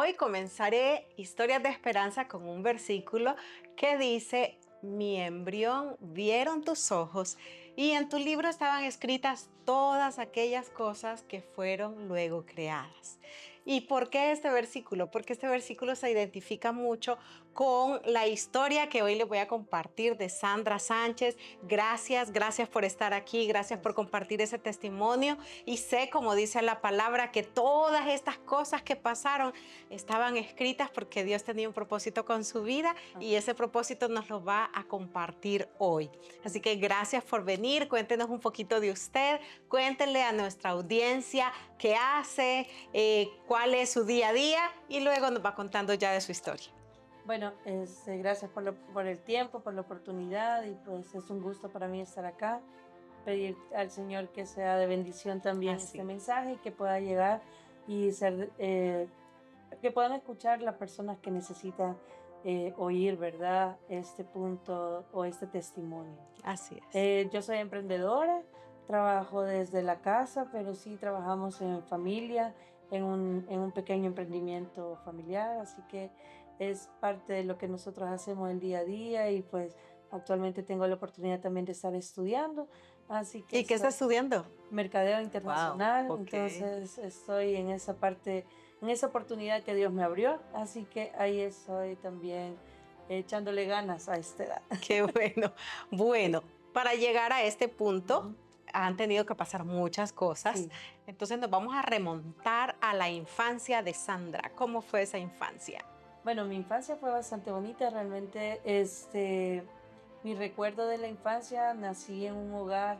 hoy comenzaré Historias de Esperanza con un versículo que dice, mi embrión vieron tus ojos y en tu libro estaban escritas todas aquellas cosas que fueron luego creadas. ¿Y por qué este versículo? Porque este versículo se identifica mucho con la historia que hoy les voy a compartir de Sandra Sánchez. Gracias por estar aquí, gracias por compartir ese testimonio y sé, como dice la palabra, que todas estas cosas que pasaron estaban escritas porque Dios tenía un propósito con su vida y ese propósito nos lo va a compartir hoy. Así que gracias por venir, cuéntenos un poquito de usted, cuéntenle a nuestra audiencia qué hace, cuál es su día a día y luego nos va contando ya de su historia. Bueno, gracias por el tiempo, por la oportunidad y pues es un gusto para mí estar acá. Pedir al Señor que sea de bendición también este Así es. mensaje y que pueda llegar y que puedan escuchar las personas que necesitan oír, ¿verdad? Este punto o este testimonio. Así es. Yo soy emprendedora, trabajo desde la casa, pero sí trabajamos en familia, en un pequeño emprendimiento familiar, así que es parte de lo que nosotros hacemos el día a día y pues actualmente tengo la oportunidad también de estar estudiando, así que ¿Y qué está estoy estudiando? mercadeo Wow, internacional, ok. entonces estoy en esa parte, en esa oportunidad que Dios me abrió, así que ahí estoy también echándole ganas a esta edad. Qué bueno. Bueno, para llegar a este punto Ujú. han tenido que pasar muchas cosas. Sí. Entonces nos vamos a remontar a la infancia de Sandra. ¿Cómo fue esa infancia? Bueno, mi infancia fue bastante bonita, realmente, mi recuerdo de la infancia, nací en un hogar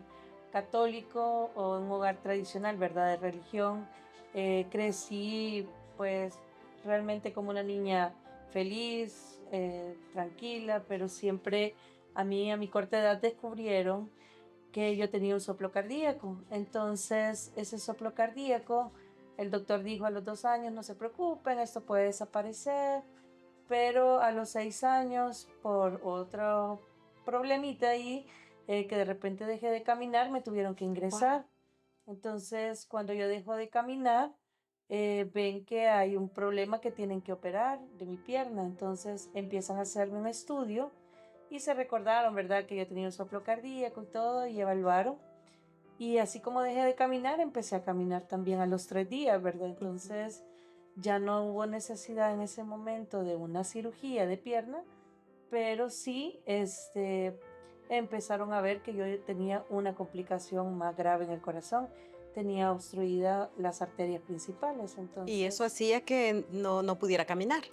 católico o en un hogar tradicional, ¿verdad? De religión. Crecí, pues, realmente como una niña feliz, tranquila, pero siempre a mi corta edad, descubrieron que yo tenía un soplo cardíaco. Entonces, ese soplo cardíaco, el doctor dijo a los 2 años, no se preocupen, esto puede desaparecer, pero a los 6 años, por otro problemita ahí, que de repente dejé de caminar, me tuvieron que Wow. ingresar. Entonces, cuando yo dejo de caminar, ven que hay un problema que tienen que operar de mi pierna. Entonces empiezan a hacerme un estudio y se recordaron, ¿verdad?, que yo tenía un soplo cardíaco y todo, y evaluaron. Y así como dejé de caminar, empecé a caminar también a los 3 días, ¿verdad? Entonces ya no hubo necesidad en ese momento de una cirugía de pierna, pero sí empezaron a ver que yo tenía una complicación más grave en el corazón. Tenía obstruida las arterias principales. Y eso Entonces, hacía que no pudiera caminar.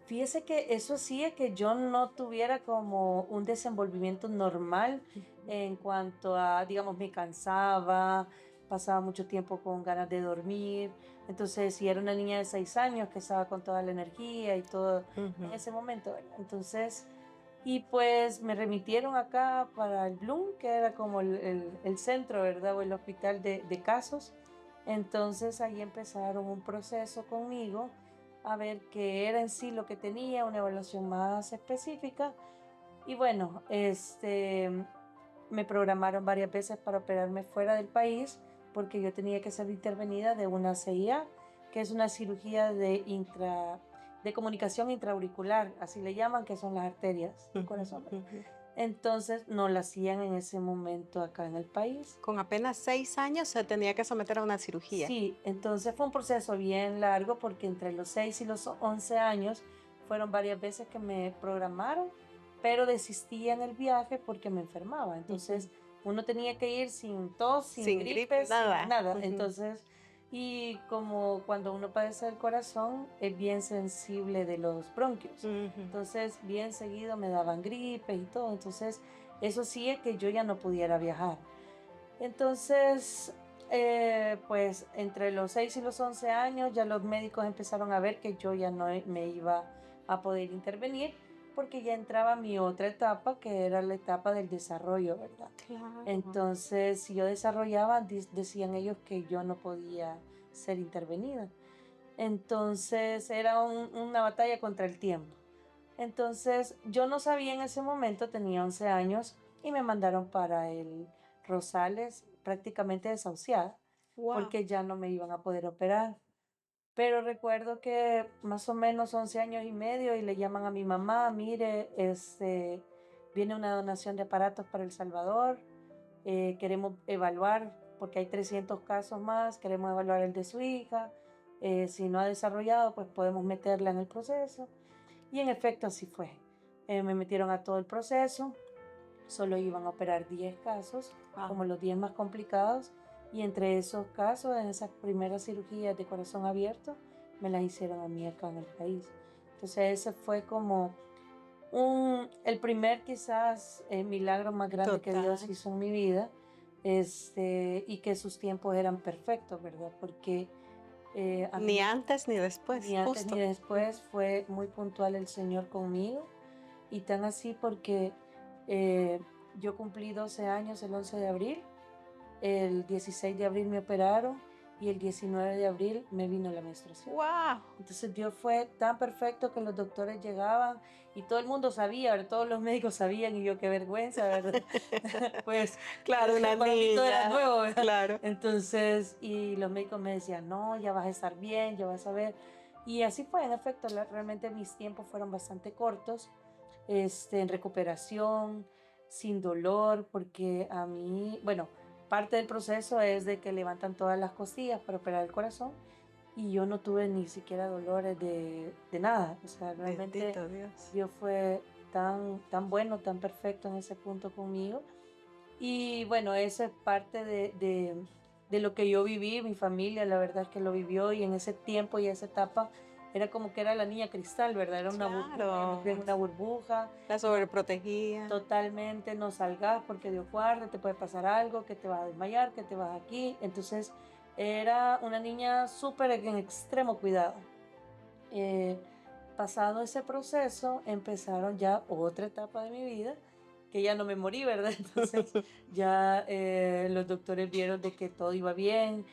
fíjese que eso hacía que yo no tuviera como un desenvolvimiento normal Ujú. en cuanto a, digamos, me cansaba, pasaba mucho tiempo con ganas de dormir. Entonces, si era una niña de 6 años que estaba con toda la energía y todo en Ujú. ese momento, ¿verdad? Entonces, y pues me remitieron acá para el Bloom, que era como el centro, ¿verdad? O el hospital de casos. Entonces ahí empezaron un proceso conmigo a ver qué era en sí lo que tenía, una evaluación más específica. Y bueno, me programaron varias veces para operarme fuera del país porque yo tenía que ser intervenida de una CIA, que es una cirugía de comunicación intraauricular, así le llaman, que son las arterias del Ujú, corazón, ¿verdad? ujú. Entonces no la hacían en ese momento acá en el país. Con apenas 6 años se tenía que someter a una cirugía. Sí, entonces fue un proceso bien largo porque entre los 6 y los 11 años fueron varias veces que me programaron, pero desistí en el viaje porque me enfermaba. Ujú. Entonces uno tenía que ir sin tos, sin Sin gripe, gripes, sin nada. nada. Ujú. Entonces, y como cuando uno padece del corazón, es bien sensible de los bronquios. Ujú. Entonces, bien seguido me daban gripe y todo. Entonces, eso sí es que yo ya no pudiera viajar. Entonces, pues entre los 6 y los 11 años ya los médicos empezaron a ver que yo ya no me iba a poder intervenir porque ya entraba mi otra etapa, que era la etapa del desarrollo, ¿verdad? Claro. Entonces, si yo desarrollaba, decían ellos que yo no podía ser intervenida. Entonces, era una batalla contra el tiempo. Entonces, yo no sabía en ese momento, tenía 11 años y me mandaron para el Rosales prácticamente desahuciada Wow. porque ya no me iban a poder operar. Pero recuerdo que más o menos 11 años y medio y le llaman a mi mamá, mire, viene una donación de aparatos para El Salvador, queremos evaluar, porque hay 300 casos más, queremos evaluar el de su hija, si no ha desarrollado, pues podemos meterla en el proceso. Y en efecto así fue. Me metieron a todo el proceso, solo iban a operar 10 casos, como Wow. los 10 más complicados, y entre esos casos, en esas primeras cirugías de corazón abierto, me las hicieron a mí acá en el país. Entonces ese fue como el primer quizás milagro más grande que Dios Total. hizo en mi vida, y que sus tiempos eran perfectos, ¿verdad? Porque a Ni mí antes ni después, ni antes ni justo. después fue muy puntual el Señor conmigo, y tan así porque yo cumplí 12 años el 11 de abril, el 16 de abril me operaron y el 19 de abril me vino la menstruación. Wow. Entonces Dios fue tan perfecto que los doctores llegaban y todo el mundo sabía, ¿verdad? Todos los médicos sabían y yo qué vergüenza, ¿verdad? Pues Claro, una para mí todo era niña, nuevo, ¿verdad? claro. Entonces, y los médicos me decían, no, ya vas a estar bien, ya vas a ver. Y así fue, en efecto, realmente mis tiempos fueron bastante cortos, en recuperación, sin dolor, porque a mí, bueno, parte del proceso es de que levantan todas las costillas para operar el corazón y yo no tuve ni siquiera dolores de nada. O sea, realmente Bendito Dios. Dios fue tan, tan bueno, tan perfecto en ese punto conmigo. Y bueno, eso es parte de lo que yo viví, mi familia, la verdad es que lo vivió y en ese tiempo y esa etapa era como que era la niña cristal, ¿verdad? Era una burbuja, yo me crié Claro, en una burbuja, la no, sobreprotegía. totalmente no salgas porque Dios guarde, te puede pasar algo, que te vas a desmayar, que te vas aquí. Entonces era una niña súper en extremo cuidado. Eh, Pasado ese proceso, empezaron ya otra etapa de mi vida, que ya no me morí, ¿verdad? Entonces ya los doctores vieron de que todo iba bien,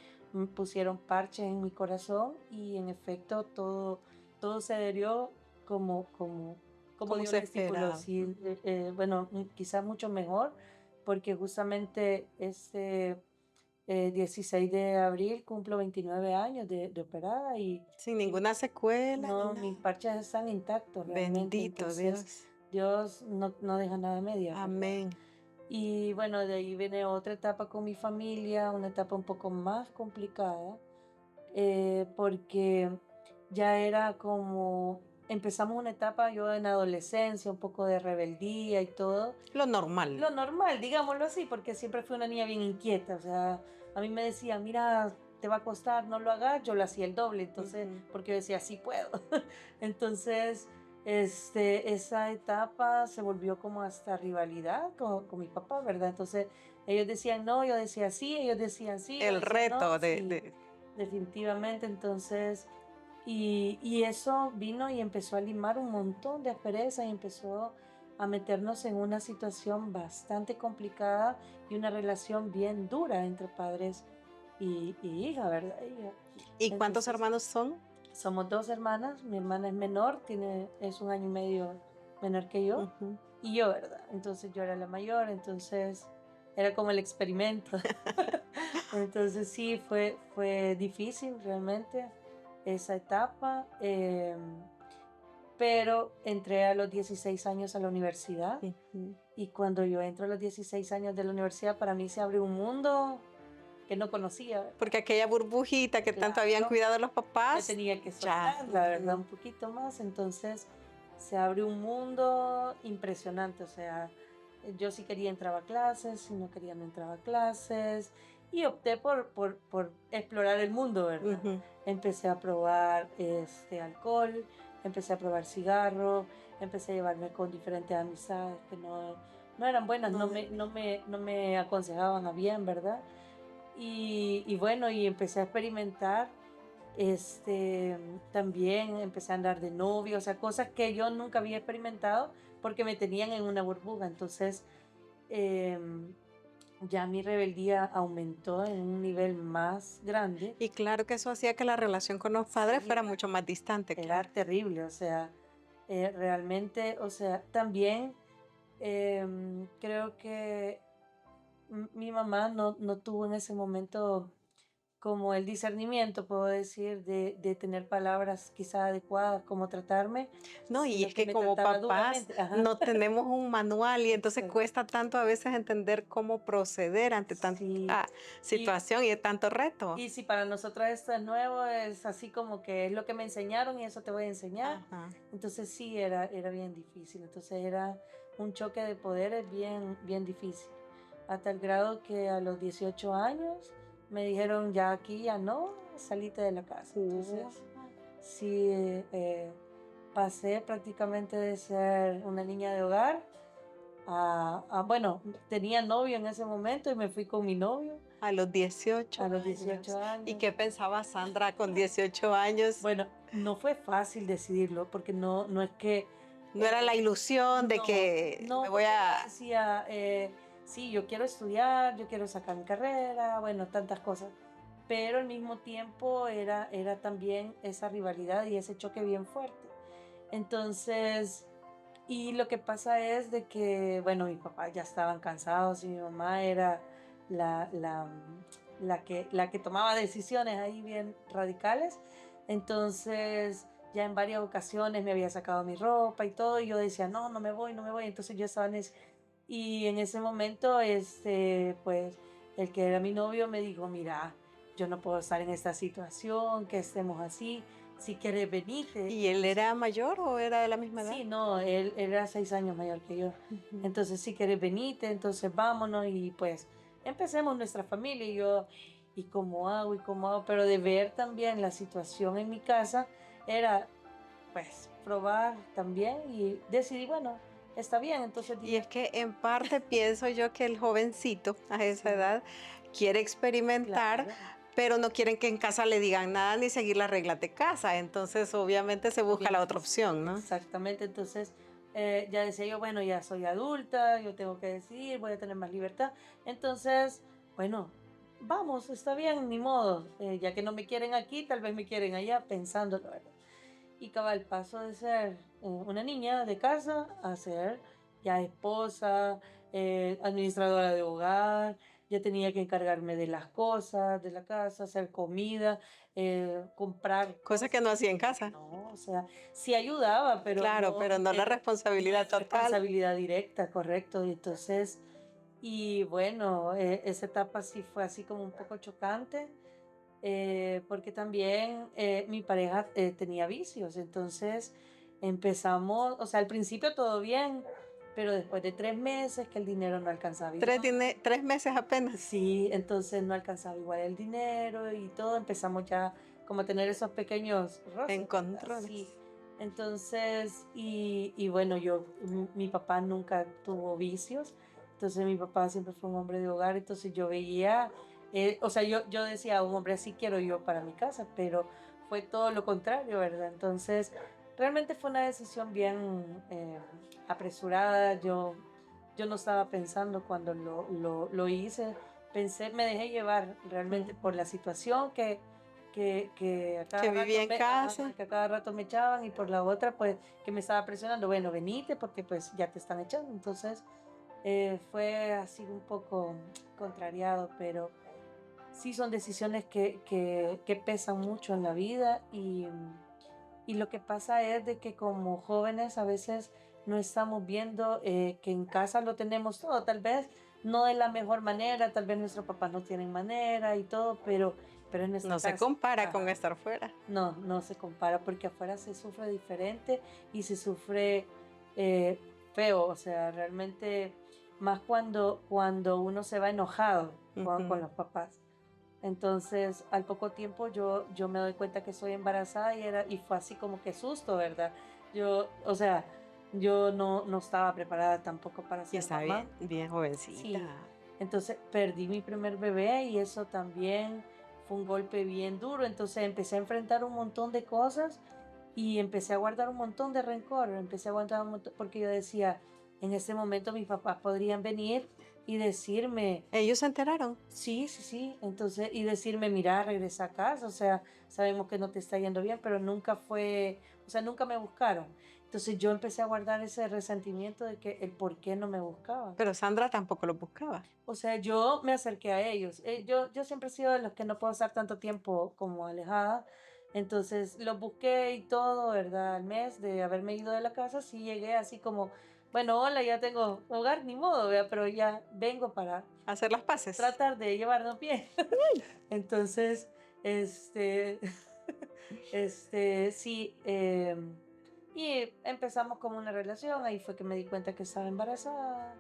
pusieron parches en mi corazón y en efecto todo se adherió como Como Dios se lo estipuló. esperaba. Sí, bueno, quizás mucho mejor, porque justamente 16 de abril cumplo 29 años de operada Sin y ninguna secuela ni no, mis nada. parches están intactos realmente, Bendito entonces Dios. Dios no deja nada a medias, ¿verdad? Amén. Y bueno, de ahí viene otra etapa con mi familia, una etapa un poco más complicada, porque ya era como, empezamos una etapa yo en adolescencia, un poco de rebeldía y todo, Lo normal. lo normal, digámoslo así, porque siempre fui una niña bien inquieta, o sea, a mí me decían, mira, te va a costar, no lo hagas, yo lo hacía el doble, entonces, Ujú. porque yo decía, sí puedo. Entonces, esa etapa se volvió como hasta rivalidad con mi papá, ¿verdad? Entonces, ellos decían no, yo decía sí, ellos decían sí, yo El decía no, reto sí, definitivamente, entonces, y eso vino y empezó a limar un montón de aspereza y empezó a meternos en una situación bastante complicada y una relación bien dura entre padres y hija, ¿verdad? ¿Y cuántos Entonces, hermanos son? somos dos hermanas, mi hermana es menor, es un año y medio menor que yo, Ujú. y yo, ¿verdad? Entonces yo era la mayor, entonces era como el experimento. Entonces sí, fue difícil realmente esa etapa, pero entré a los 16 años a la universidad Ujú. y cuando yo entro a los 16 años de la universidad, para mí se abre un mundo que no conocía, ¿verdad? Porque aquella burbujita que tanto habían Claro, cuidado los me papás, tenía que ya. soltar, la verdad, Ujú. un poquito más. Entonces se abre un mundo impresionante. O sea, yo sí quería entrar a clases, si no quería no entraba a clases. Y opté por explorar el mundo, ¿verdad? Ujú. Empecé a probar alcohol, empecé a probar cigarro, empecé a llevarme con diferentes amistades que no eran buenas, No de- no me aconsejaban a bien, ¿verdad? Y bueno, y empecé a experimentar, también empecé a andar de novio, o sea, cosas que yo nunca había experimentado porque me tenían en una burbuja. Entonces, em, ya mi rebeldía aumentó en un nivel más grande. Y claro que eso hacía que la relación con los padres Sí, fuera mucho más distante, era claro. terrible, o sea, realmente, o sea, también creo que mi mamá no tuvo en ese momento como el discernimiento, puedo decir, de tener palabras quizás adecuadas, cómo tratarme, No, y sino es que que me como trataba papás duramente. Ajá, no tenemos un manual y entonces exacto. cuesta tanto a veces entender cómo proceder ante Sí. tanta Y, situación y tanto reto. y si para nosotros esto es nuevo, es así como que es lo que me enseñaron y eso te voy a enseñar. Ajá. Entonces sí, era bien difícil. Entonces era un choque de poderes bien, bien difícil. Hasta el grado que a los 18 años me dijeron ya aquí, ya no, salite de la casa. Guau. Entonces sí, pasé prácticamente de ser una niña de hogar bueno, tenía novio en ese momento y me fui con mi novio A los a 18 los 18 años. ¿Y años. qué pensaba Sandra con 18 años? Bueno, no fue fácil decidirlo porque no es que, No era la ilusión de no, que me no, voy porque yo a... decía, sí, yo quiero estudiar, yo quiero sacar mi carrera, bueno, tantas cosas, pero al mismo tiempo era también esa rivalidad y ese choque bien fuerte. Entonces, y lo que pasa es de que, bueno, mis papás ya estaban cansados y mi mamá era la, la, la que tomaba decisiones ahí bien radicales. Entonces, ya en varias ocasiones me había sacado mi ropa y todo, y yo decía, no, no me voy, no me voy. Entonces yo estaba y en ese momento, pues, el que era mi novio me dijo, mira, yo no puedo estar en esta situación, que estemos así, si quieres venite. ¿Y él era mayor o era de la misma edad? Sí, no, él era 6 años mayor que yo. Ujú. Entonces, si quieres venite, entonces vámonos y pues empecemos nuestra familia. Y yo, ¿y cómo hago? ¿Y cómo hago? Pero de ver también la situación en mi casa, era pues probar también y decidí, bueno, está bien. Entonces Y dije, es que en parte pienso yo que el jovencito a esa sí, edad quiere experimentar, claro, pero no quieren que en casa le digan nada ni seguir las reglas de casa. Entonces, obviamente se es busca bien la otra difícil. opción, ¿no? Exactamente. Entonces, ya decía yo, bueno, ya soy adulta, yo tengo que decidir, voy a tener más libertad. Entonces, bueno, vamos, está bien, ni modo. Ya que no me quieren aquí, tal vez me quieren allá, pensándolo, ¿verdad? Y cabal, paso de ser una niña de casa a ser ya esposa, administradora de hogar, ya tenía que encargarme de las cosas de la casa, hacer comida, comprar Cosa que no cosas. hacía en casa. No, o sea, sí ayudaba, pero Claro, no pero no la era, no responsabilidad era total. responsabilidad directa, correcto. Y entonces, y bueno, esa etapa sí fue así como un poco chocante, porque también mi pareja tenía vicios, entonces empezamos, o sea, al principio todo bien, pero después de 3 meses que el dinero no alcanzaba igual. 3 meses apenas. Sí, entonces no alcanzaba igual el dinero y todo, empezamos ya como a tener esos pequeños roces, ¿verdad? Sí. Encontrones. Entonces, y bueno, mi papá nunca tuvo vicios, entonces mi papá siempre fue un hombre de hogar, entonces yo veía, o sea, yo decía, un hombre así quiero yo para mi casa, pero fue todo lo contrario, ¿verdad? Entonces, realmente fue una decisión bien apresurada, yo no estaba pensando cuando lo hice, pensé, me dejé llevar realmente por la Ujú. situación que a Que cada vivía rato en ajá, casa. que a cada rato me echaban y por la otra pues que me estaba presionando, bueno, venite porque pues ya te están echando. Entonces fue así un poco contrariado, pero sí son decisiones que pesan mucho en la vida y lo que pasa es de que como jóvenes a veces no estamos viendo que en casa lo tenemos todo, tal vez no de la mejor manera, tal vez nuestros papás no tienen manera y todo, pero en nuestra No se casa, compara con ajá, estar fuera. no, no se compara porque afuera se sufre diferente y se sufre feo, o sea, realmente más cuando uno se va enojado con Ujú. los papás. Entonces, al poco tiempo yo me doy cuenta que estoy embarazada y fue así como que susto, ¿verdad? O sea, yo no estaba preparada tampoco para Y ser está bien, mamá. bien Sí, jovencita. entonces perdí mi primer bebé y eso también fue un golpe bien duro. Entonces empecé a enfrentar un montón de cosas y empecé a guardar un montón de rencor, empecé a guardar un montón, porque yo decía, en ese momento mis papás podrían venir y decirme, Ellos se enteraron. sí, sí, sí. Entonces, y decirme, mira, regresa a casa, o sea, sabemos que no te está yendo bien, pero nunca fue, o sea, nunca me buscaron. Entonces yo empecé a guardar ese resentimiento de que el por qué no me buscaban. Pero Sandra tampoco lo buscaba. O sea, yo me acerqué a ellos. Yo siempre he sido de los que no puedo estar tanto tiempo como alejada. Entonces los busqué y todo, ¿verdad? Al mes de haberme ido de la casa, sí llegué así como, bueno, hola, ya tengo hogar, ni modo, ¿verdad? Pero ya vengo para Hacer las paces. tratar de llevarnos bien. Entonces, este, sí, y empezamos como una relación, ahí fue que me di cuenta que estaba embarazada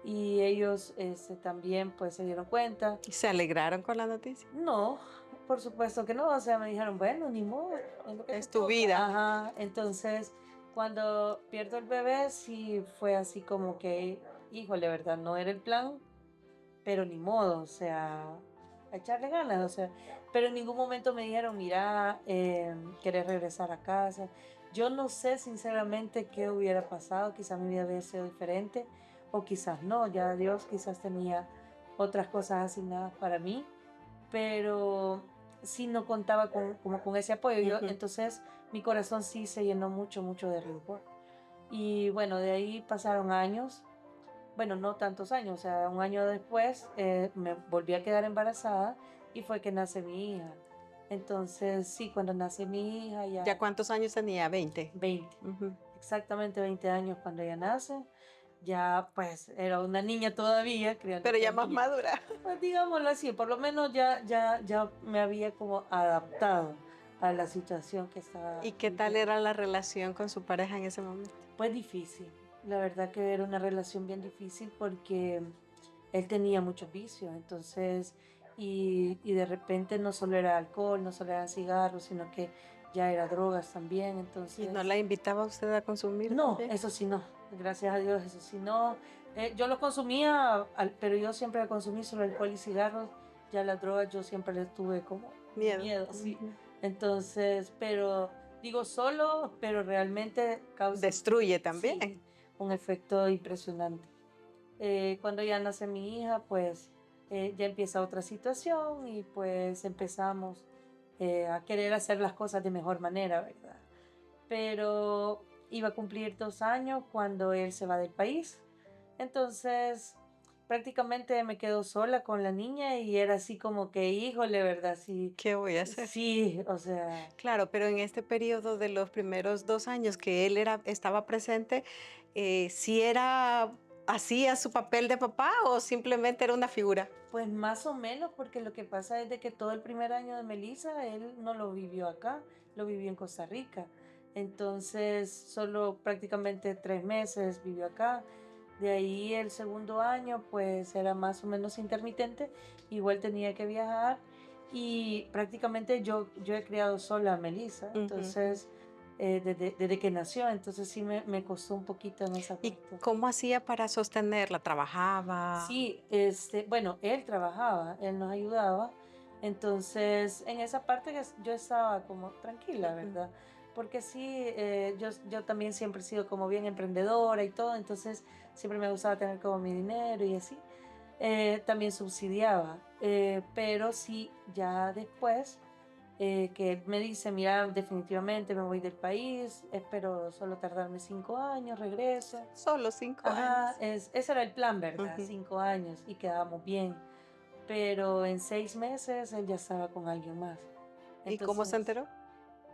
y ellos también pues se dieron cuenta. Y se alegraron con la noticia. No, por supuesto que no, o sea, me dijeron, bueno, ni modo, es lo que te Es tu toca. vida. Ajá, entonces cuando pierdo el bebé sí fue así como que, híjole, ¿verdad? No era el plan, pero ni modo, o sea, a echarle ganas, o sea, pero en ningún momento me dijeron, mira, ¿querés regresar a casa? Yo no sé sinceramente qué hubiera pasado, quizás mi vida hubiera sido diferente o quizás no, ya Dios quizás tenía otras cosas asignadas para mí, pero sí no contaba como con ese apoyo. Ujú. Entonces mi corazón sí se llenó mucho, mucho de rencor. Y bueno, de ahí pasaron años, bueno, no tantos años, o sea, un año después me volví a quedar embarazada y fue que nace mi hija. Entonces, sí, cuando nace mi hija, ¿Ya ya cuántos años tenía? 20. 20, Ujú. exactamente 20 años cuando ella nace, ya pues era una niña todavía, criando Pero ya otra más niña. madura. Pues digámoslo así, por lo menos ya me había como adaptado a la situación que estaba ¿Y qué tal viviendo. era la relación con su pareja en ese momento? Pues difícil, la verdad que era una relación bien difícil porque él tenía muchos vicios, entonces, y de repente no solo era alcohol, no solo eran cigarros, sino que ya era drogas también, ¿Y no entonces, la invitaba a usted a consumir no, también? eso sí no, gracias a Dios, eso sí no. Yo lo consumía, pero yo siempre consumí solo alcohol y cigarros, ya las drogas yo siempre les tuve como Miedo. miedo, sí. Ujú. Entonces, pero digo solo, pero realmente causa, Destruye también. sí, un efecto impresionante. Cuando ya nace mi hija, pues ya empieza otra situación y pues empezamos a querer hacer las cosas de mejor manera, ¿verdad? Pero iba a cumplir 2 años cuando él se va del país. Entonces, prácticamente me quedo sola con la niña y era así como que, híjole, ¿verdad? Sí, ¿Qué voy a hacer? sí, o sea, Claro, pero en este periodo de los primeros 2 años que él estaba presente, ¿sí era hacía su papel de papá o simplemente era una figura? pues más o menos, porque lo que pasa es de que todo el primer año de Melissa, él no lo vivió acá, lo vivió en Costa Rica. Entonces, solo prácticamente 3 meses vivió acá. De ahí el segundo año, pues era más o menos intermitente, igual tenía que viajar y prácticamente yo he criado sola a Melissa, Ujú. entonces, desde que nació, entonces sí me costó un poquito en esa ¿Y parte. cómo hacía para sostenerla? ¿Trabajaba? Sí, bueno, él trabajaba, él nos ayudaba, entonces en esa parte yo estaba como tranquila, Ujú. ¿verdad? Porque sí, yo también siempre he sido como bien emprendedora y todo, entonces siempre me gustaba tener como mi dinero y así. También subsidiaba, pero sí, ya después que él me dice, mira, definitivamente me voy del país, espero solo tardarme 5 años, regreso. Solo 5 años. Ajá, ese era el plan, ¿verdad? Ujú. 5 años y quedábamos bien. Pero en 6 meses él ya estaba con alguien más. ¿Y cómo se Entonces, enteró?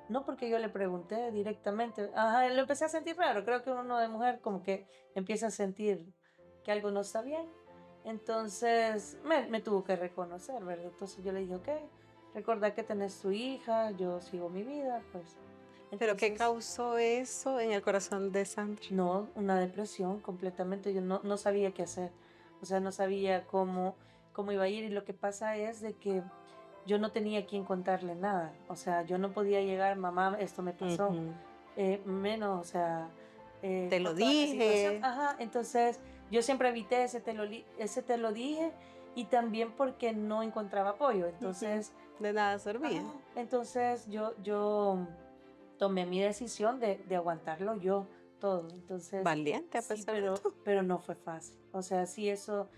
no porque yo le pregunté directamente. Ajá, lo empecé a sentir raro. Creo que uno de mujer como que empieza a sentir que algo no está bien. Entonces me tuvo que reconocer, ¿verdad? Entonces yo le dije, ok, recordá que tenés tu hija, yo sigo mi vida, pues. ¿Pero qué Entonces, causó eso en el corazón de Sandra? no, una depresión completamente. Yo no sabía qué hacer. O sea, no sabía cómo iba a ir. Y lo que pasa es de que yo no tenía a quien contarle nada. O sea, yo no podía llegar, mamá, esto me pasó. Ujú. Menos, o sea, Te lo por toda la situación. dije. Ajá, entonces yo siempre evité ese te lo dije y también porque no encontraba apoyo. Ujú. Entonces, De nada servía. entonces yo tomé mi decisión de aguantarlo yo todo. Entonces, Valiente a sí, pesar de pero, todo. pero no fue fácil. O sea, sí, eso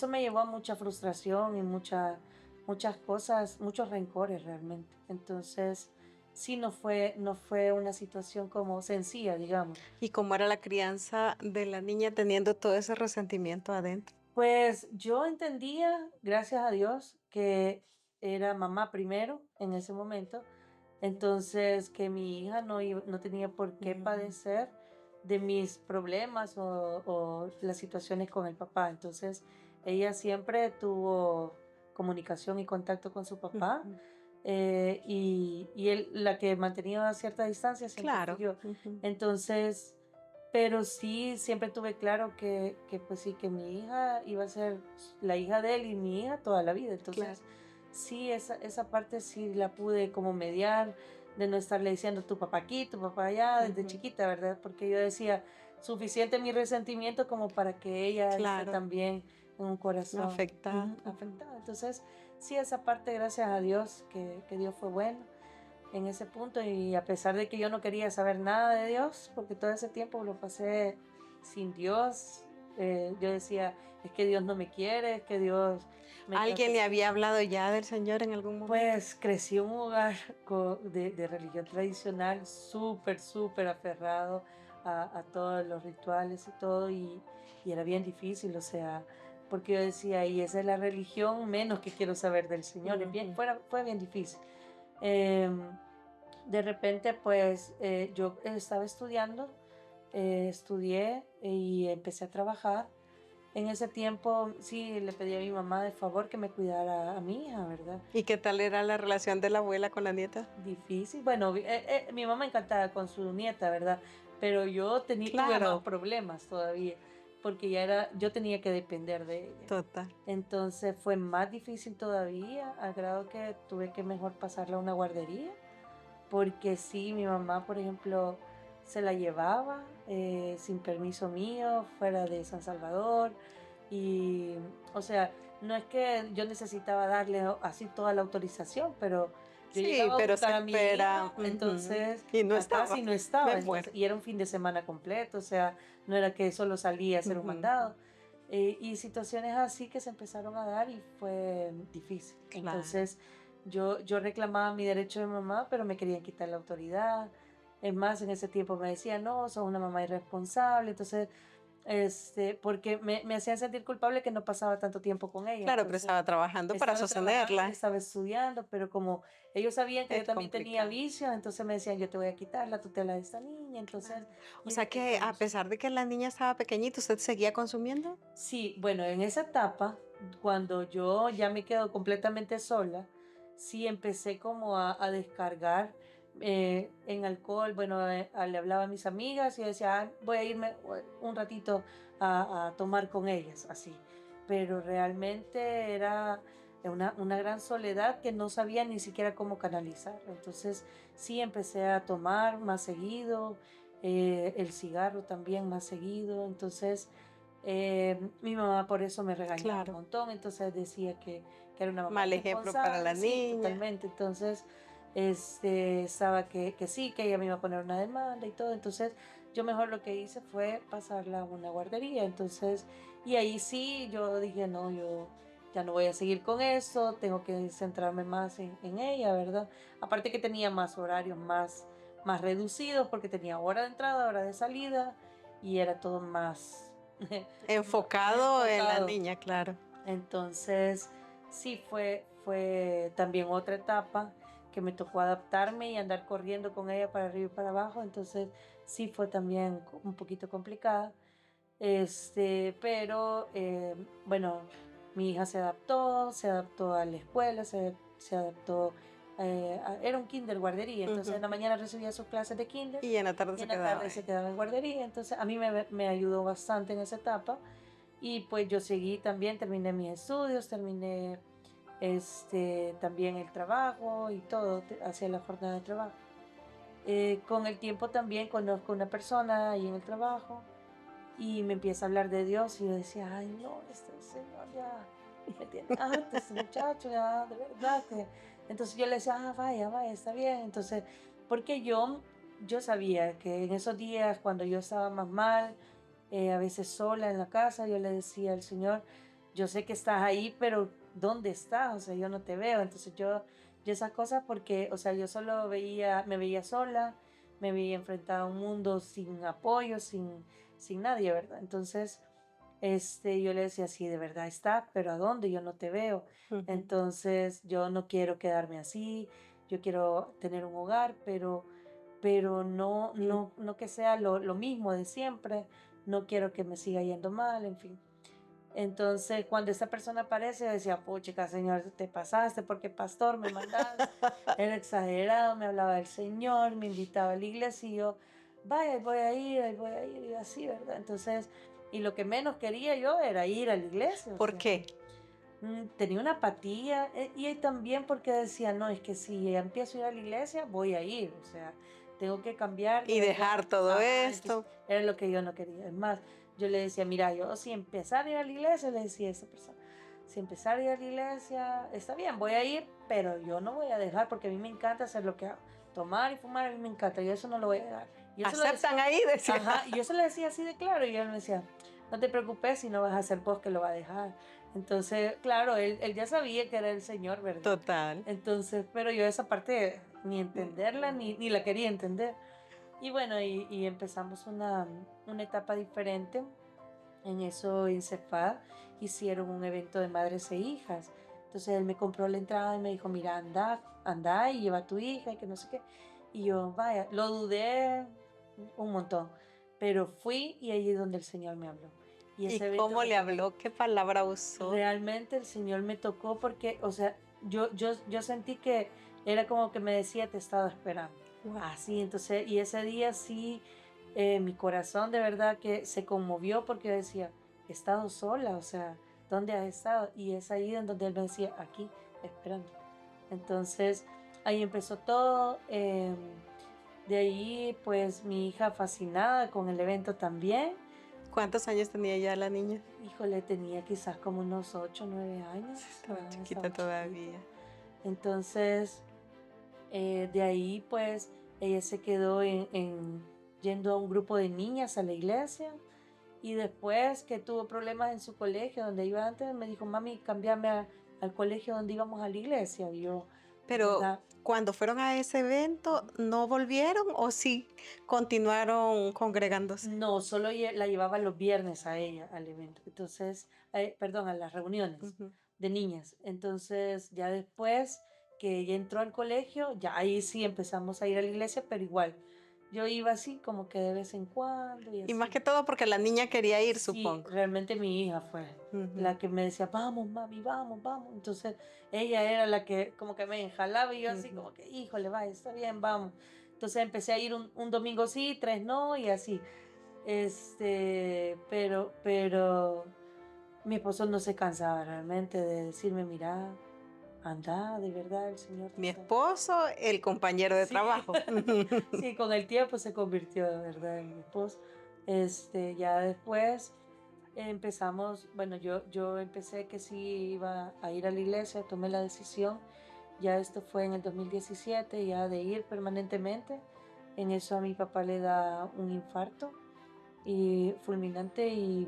me llevó a mucha frustración y muchas cosas, muchos rencores realmente. Entonces, sí no fue una situación como sencilla, digamos. ¿Y cómo era la crianza de la niña teniendo todo ese resentimiento adentro? Pues yo entendía, gracias a Dios, que era mamá primero en ese momento, entonces que mi hija no tenía por qué Mm, padecer de mis problemas o las situaciones con el papá. Entonces ella siempre tuvo comunicación y contacto con su papá, ujú. y él, la que mantenía cierta distancia siempre fui Claro. yo. Ujú. Entonces, pero sí, siempre tuve claro que pues sí, que mi hija iba a ser la hija de él y mi hija toda la vida. Claro. Entonces, sí, esa parte sí la pude como mediar, de no estarle diciendo tu papá aquí, tu papá allá, desde Ujú. chiquita, ¿verdad? Porque yo decía, suficiente mi resentimiento como para que ella esté Claro. también en un corazón Afectada. Ujú. afectado. Entonces, sí, esa parte, gracias a Dios, que Dios fue bueno en ese punto y a pesar de que yo no quería saber nada de Dios, porque todo ese tiempo lo pasé sin Dios, yo decía, es que Dios no me quiere, es que Dios me trata ¿Alguien le había así. hablado ya del Señor en algún momento? Pues crecí en un hogar de religión tradicional, súper, súper aferrado a todos los rituales y todo, y era bien difícil, o sea, porque yo decía, y esa es la religión, menos que quiero saber del Señor, Ujú. fue bien difícil. Em, de repente, pues yo estaba estudiando, estudié y empecé a trabajar. En ese tiempo sí le pedí a mi mamá de favor que me cuidara a mi hija, ¿verdad? ¿Y qué tal era la relación de la abuela con la nieta? Difícil. Bueno, mi mamá encantada con su nieta, ¿verdad? Pero tuve más Claro, problemas todavía, porque yo tenía que depender de ella. total. Entonces fue más difícil todavía, al grado que tuve que mejor pasarla a una guardería. Porque sí, mi mamá, por ejemplo, se la llevaba sin permiso mío, fuera de San Salvador. Y, o sea, no es que yo necesitaba darle así toda la autorización, pero yo Sí, llegaba a pero se buscar a mi espera. hija, Ujú. entonces Y no a casa estaba. y no Me estaba, muero. entonces, y era un fin de semana completo, o sea, no era que solo salía a hacer un Ujú. mandado. Y situaciones así que se empezaron a dar y fue difícil. Claro. Entonces, yo reclamaba mi derecho de mamá, pero me querían quitar la autoridad. Es más, en ese tiempo me decían, no, sos una mamá irresponsable. Entonces, porque me hacían sentir culpable que no pasaba tanto tiempo con ella. Claro, pero Entonces, estaba trabajando para estaba trabajando, sostenerla. estaba estudiando, pero como ellos sabían que yo Es también tenía complicado. vicios, entonces me decían, yo te voy a quitar la tutela de esta niña. Entonces, Claro. O y sea desde que que a pesar de que la niña estaba pequeñita, ¿usted seguía consumiendo? Sí, bueno, en esa etapa, cuando yo ya me quedo completamente sola, sí empecé como a descargar en alcohol. Bueno, le hablaba a mis amigas y decía, "Ah, voy a irme un ratito a tomar con ellas, así. Pero realmente era una gran soledad que no sabía ni siquiera cómo canalizar. Entonces sí empecé a tomar más seguido, el cigarro también más seguido. Entonces mi mamá por eso me regañaba un Claro. montón, entonces decía que era una mamá Mal ejemplo para la irresponsable, sí, niña. totalmente. Entonces, estaba que sí, que ella me iba a poner una demanda y todo. Entonces, yo mejor lo que hice fue pasarla a una guardería. Entonces, y ahí sí, yo dije, no, yo ya no voy a seguir con eso, tengo que centrarme más en ella, ¿verdad? Aparte que tenía más horarios más reducidos porque tenía hora de entrada, hora de salida y era todo más más Enfocado en la enfocado. niña, claro. Entonces, sí, fue también otra etapa que me tocó adaptarme y andar corriendo con ella para arriba y para abajo. Entonces, sí fue también un poquito complicada. Pero bueno, mi hija se adaptó a la escuela, se adaptó, era un kinder guardería, entonces en la Ujú. mañana recibía sus clases de kinder Y en la tarde y se en la quedaba tarde se ahí. quedaba en guardería. Entonces a mí me ayudó bastante en esa etapa y pues yo seguí también, terminé mis estudios, terminé también el trabajo y todo, hacia la jornada de trabajo. Con el tiempo también conozco una persona ahí en el trabajo y me empieza a hablar de Dios y yo decía, ay no, este señor ya me tiene harto, este muchacho ya, de verdad que... Entonces yo le decía, ah, vaya, vaya, está bien. Entonces, porque yo sabía que en esos días cuando yo estaba más mal, a veces sola en la casa, yo le decía al Señor, yo sé que estás ahí, pero ¿dónde estás? O sea, yo no te veo. Entonces Yo esas cosas porque, o sea, yo solo me veía sola, me veía enfrentada a un mundo sin apoyo, sin nadie, ¿verdad? Entonces, yo le decía, sí, de verdad está, pero ¿a dónde? Yo no te veo. Ujú. Entonces, yo no quiero quedarme así, yo quiero tener un hogar, pero no, Mm. no, no que sea lo mismo de siempre, no quiero que me siga yendo mal, en fin. Entonces, cuando esa persona aparece, yo decía, puchica, Señor, te pasaste porque pastor me mandaste, era exagerado, me hablaba del Señor, me invitaba a la iglesia y yo, vaya, ahí voy a ir, y así, ¿verdad? Entonces, y lo que menos quería yo era ir a la iglesia, o ¿Por sea, qué? tenía una apatía y ahí también porque decía, no, es que si ya empiezo a ir a la iglesia, voy a ir, o sea, tengo que cambiar de Y verdad. dejar todo Ajá, entonces esto. era lo que yo no quería. Es más, yo le decía, mira, yo si empezar a ir a la iglesia, le decía a esa persona, si empezar a ir a la iglesia, está bien, voy a ir, pero yo no voy a dejar porque a mí me encanta hacer lo que hago. Tomar y fumar a mí me encanta, y eso no lo voy a dejar. Y eso lo decía, Aceptan ahí, decía. ajá, y yo se lo decía así de claro, y él me decía, no te preocupes si no vas a ser vos que lo va a dejar. Entonces, claro, él ya sabía que era el Señor, ¿verdad? Total. Entonces, pero yo esa parte ni entenderla, ni la quería entender. Y bueno, y empezamos una etapa diferente. En eso, en Cefá, hicieron un evento de madres e hijas. Entonces él me compró la entrada y me dijo, mira, anda, anda y lleva a tu hija y que no sé qué. Y yo, vaya, lo dudé un montón, pero fui y ahí es donde el Señor me habló. Y ¿Y ese evento cómo le habló? ¿Qué palabra usó? realmente el Señor me tocó porque, o sea, yo sentí que era como que me decía, te he estado esperando. Wow. Así, entonces, y ese día sí, mi corazón de verdad que se conmovió porque yo decía, he estado sola, o sea, ¿dónde has estado? Y es ahí en donde él me decía, aquí, esperando. Entonces, ahí empezó todo. De ahí, pues, mi hija fascinada con el evento también. ¿Cuántos años tenía ya la niña? Híjole, tenía quizás como unos 8 9 años. Estaba chiquita Estaba chiquita. todavía. Entonces, de ahí, pues, ella se quedó yendo a un grupo de niñas a la iglesia. Y después que tuvo problemas en su colegio donde iba antes, me dijo, mami, cambiame al colegio donde íbamos a la iglesia. Y yo, de Pero verdad, cuando fueron a ese evento, ¿no volvieron o sí continuaron congregándose? no, solo la llevaba los viernes a ella al evento. Entonces, perdón, a las reuniones Ujú. de niñas. Entonces, ya después que ella entró al colegio, ya ahí sí empezamos a ir a la iglesia, pero igual, yo iba así como que de vez en cuando y Y más así. que todo porque la niña quería ir, Sí, supongo. realmente mi hija fue Ujú, la que me decía, vamos, mami, vamos, vamos. Entonces, ella era la que como que me jalaba y yo así ujú. como que, híjole, va, está bien, vamos. Entonces empecé a ir un domingo sí, tres no y así. Pero mi esposo no se cansaba realmente de decirme, mira, anda, de verdad, el Señor te Mi está. esposo, el compañero de Sí, trabajo. sí, con el tiempo se convirtió de verdad en mi esposo. Ya después empezamos, bueno, yo empecé que sí iba a ir a la iglesia, tomé la decisión. Ya esto fue en el 2017, ya de ir permanentemente. En eso a mi papá le da un infarto y fulminante y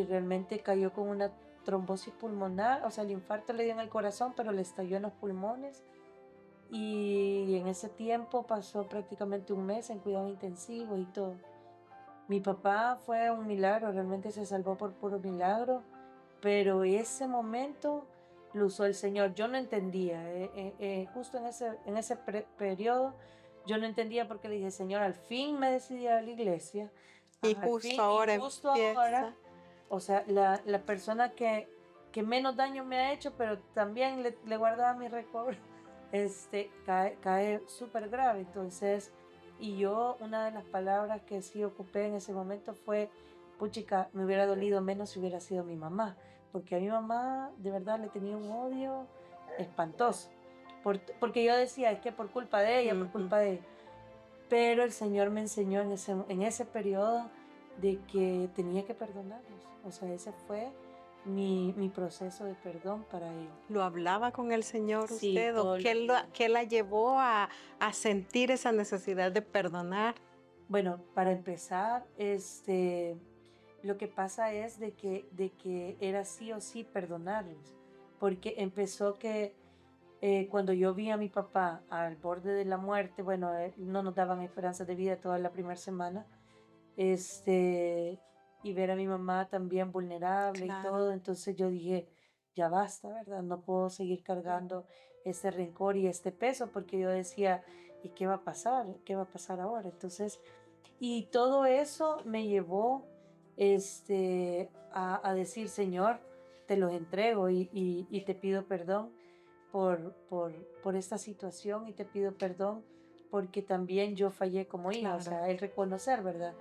realmente cayó con una trombosis pulmonar, o sea, el infarto le dio en el corazón, pero le estalló en los pulmones y en ese tiempo pasó prácticamente un mes en cuidado intensivo y todo. Mi papá fue un milagro, realmente se salvó por puro milagro, pero ese momento lo usó el Señor. Yo no entendía, justo en ese periodo, yo no entendía porque le dije, Señor, al fin me decidí a la iglesia, Y al justo fin, y ahora justo ahora, empieza. o sea, la persona que menos daño me ha hecho, pero también le guardaba mi récord, cae súper grave. Entonces, y yo, una de las palabras que sí ocupé en ese momento fue, puchica, me hubiera dolido menos si hubiera sido mi mamá, porque a mi mamá de verdad le tenía un odio espantoso, porque yo decía, es que por culpa de ella, por Ujú. culpa de ella. Pero el Señor me enseñó en ese periodo de que tenía que perdonarlos. O sea, ese fue mi proceso de perdón para ella. ¿Lo hablaba con el Señor Sí, usted o todos los días. qué la llevó a sentir esa necesidad de perdonar? Bueno, para empezar, lo que pasa es de que era sí o sí perdonarlos, porque empezó que Cuando yo vi a mi papá al borde de la muerte, bueno, no nos daban esperanza de vida toda la primera semana, este, y ver a mi mamá también vulnerable y Claro. todo, entonces yo dije, ya basta, ¿verdad? No puedo seguir cargando este rencor y este peso, porque yo decía, ¿y qué va a pasar? ¿Qué va a pasar ahora? Entonces, y todo eso me llevó a decir, Señor, te los entrego y te pido perdón por esta situación y te pido perdón porque también yo fallé como hija, o Claro. sea, el reconocer, ¿verdad?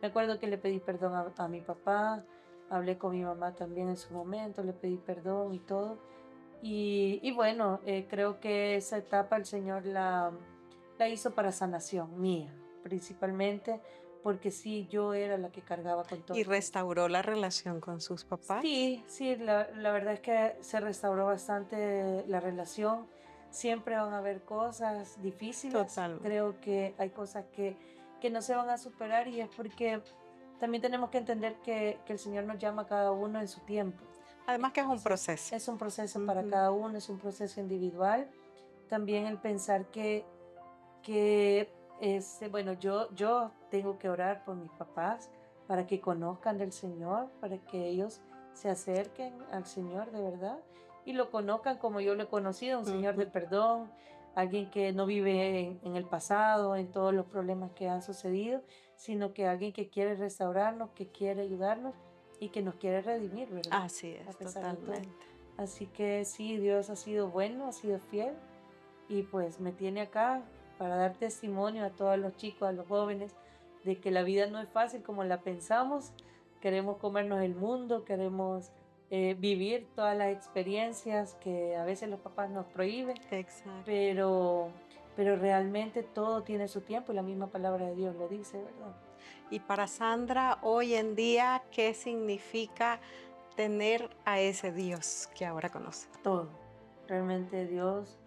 Me acuerdo que le pedí perdón a mi papá, hablé con mi mamá también en su momento, le pedí perdón y todo. Y bueno, creo que esa etapa el Señor la hizo para sanación mía, principalmente porque sí, yo era la que cargaba con ¿Y todo esto. restauró la relación con sus papás? Sí, sí, la verdad es que se restauró bastante la relación. Siempre van a haber cosas difíciles. Totalmente. Creo que hay cosas que no se van a superar y es porque también tenemos que entender que el Señor nos llama a cada uno en su tiempo. Además que es un Entonces, proceso. es un proceso para Ujú. cada uno, es un proceso individual. También el pensar que bueno, yo tengo que orar por mis papás para que conozcan del Señor, para que ellos se acerquen al Señor de verdad y lo conozcan como yo lo he conocido, un Señor de Ujú. perdón, alguien que no vive en el pasado, en todos los problemas que han sucedido, sino que alguien que quiere restaurarnos, que quiere ayudarnos y que nos quiere redimir, ¿verdad? Así A es, pesar de todo. totalmente. Así que sí, Dios ha sido bueno, ha sido fiel y pues me tiene acá para dar testimonio a todos los chicos, a los jóvenes, de que la vida no es fácil como la pensamos. Queremos comernos el mundo, queremos vivir todas las experiencias que a veces los papás nos prohíben, Exacto. pero, pero realmente todo tiene su tiempo y la misma palabra de Dios lo dice, ¿verdad? Y para Sandra, hoy en día, ¿qué significa tener a ese Dios que ahora conoce? Todo. Realmente Dios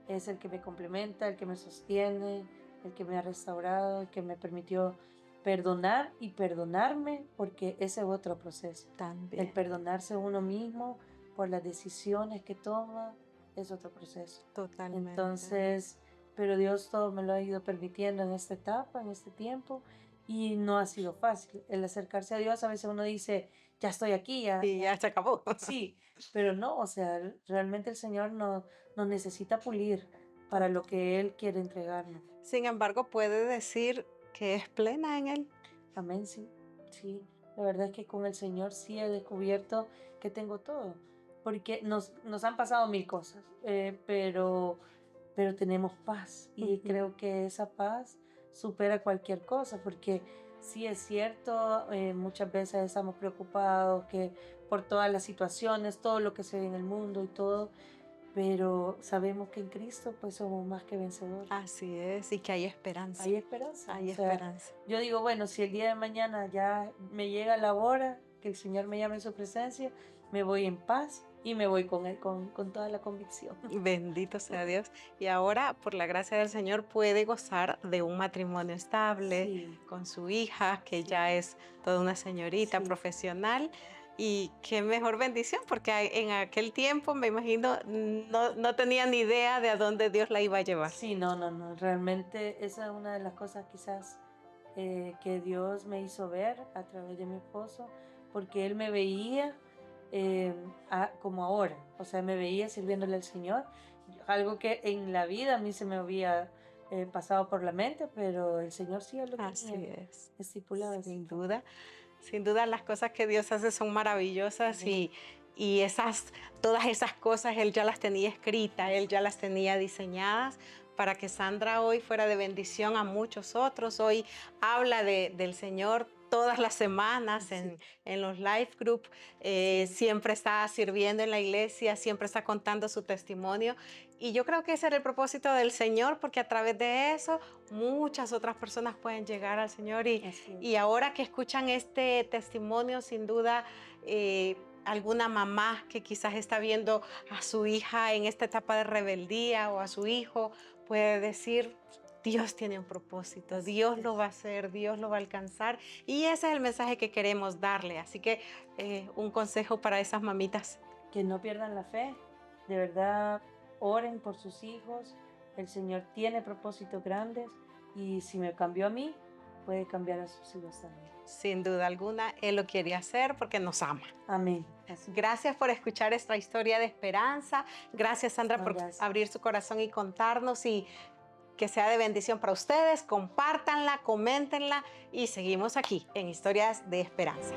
es el que me complementa, el que me sostiene, el que me ha restaurado, el que me permitió perdonar y perdonarme, porque ese es otro proceso. El También, perdonarse a uno mismo por las decisiones que toma es otro proceso. totalmente. Entonces, pero Dios todo me lo ha ido permitiendo en esta etapa, en este tiempo, y no ha sido fácil. El acercarse a Dios, a veces uno dice, ya estoy aquí, Y ya se acabó. sí, pero no, o sea, realmente el Señor nos necesita pulir para lo Total. que Él quiere entregarnos. Sin embargo, puede decir que es plena en Él. Amén, sí, sí. La verdad es que con el Señor sí he descubierto que tengo todo, porque nos han pasado mil cosas, pero tenemos paz y Ujú. creo que esa paz supera cualquier cosa, porque sí es cierto, muchas veces estamos preocupados que por todas las situaciones, todo lo que se ve en el mundo y todo, pero sabemos que en Cristo pues somos más que vencedores. Así es, y que hay esperanza. Hay esperanza, o Hay sea, esperanza. yo digo, bueno, si el día de mañana ya me llega la hora, que el Señor me llame en su presencia, me voy en paz y me voy con él, con toda la convicción. Bendito sea Dios. Y ahora, por la gracia del Señor, puede gozar de un matrimonio estable Sí, con su hija, que sí, ya es toda una señorita sí, profesional. Y qué mejor bendición, porque en aquel tiempo, me imagino, no tenía ni idea de a dónde Dios la iba a llevar. sí, no, no, no, realmente esa es una de las cosas quizás que Dios me hizo ver a través de mi esposo, porque él me veía como ahora, o sea, me veía sirviéndole al Señor, algo que en la vida a mí se me había pasado por la mente, pero el Señor sí lo Así tenía es. estipulado de esa Sin forma. duda. Sin duda las cosas que Dios hace son maravillosas Amén. y todas esas cosas Él ya las tenía escritas, Él Así ya las es. tenía diseñadas para que Sandra hoy fuera de bendición a muchos otros. Hoy habla del Señor todas las semanas Sí, en los live group, sí, siempre está sirviendo en la iglesia, siempre está contando su testimonio. Y yo creo que ese era el propósito del Señor, porque a través de eso muchas otras personas pueden llegar al Señor así y es. ahora que escuchan este testimonio, sin duda, alguna mamá que quizás está viendo a su hija en esta etapa de rebeldía o a su hijo puede decir, Dios tiene un propósito, Así Dios lo es. va a hacer, Dios lo va a alcanzar. Y ese es el mensaje que queremos darle. Así que un consejo para esas mamitas. Que no pierdan la fe, de verdad. oren por sus hijos. El Señor tiene propósitos grandes y si me cambió a mí, puede cambiar a sus hijos también. Sin duda alguna, Él lo quiere hacer porque nos ama. Amén. Así. Gracias por escuchar esta historia de esperanza. Gracias, Sandra, No, por gracias. abrir su corazón y contarnos, y que sea de bendición para ustedes. Compártanla, coméntenla y seguimos aquí en Historias de Esperanza.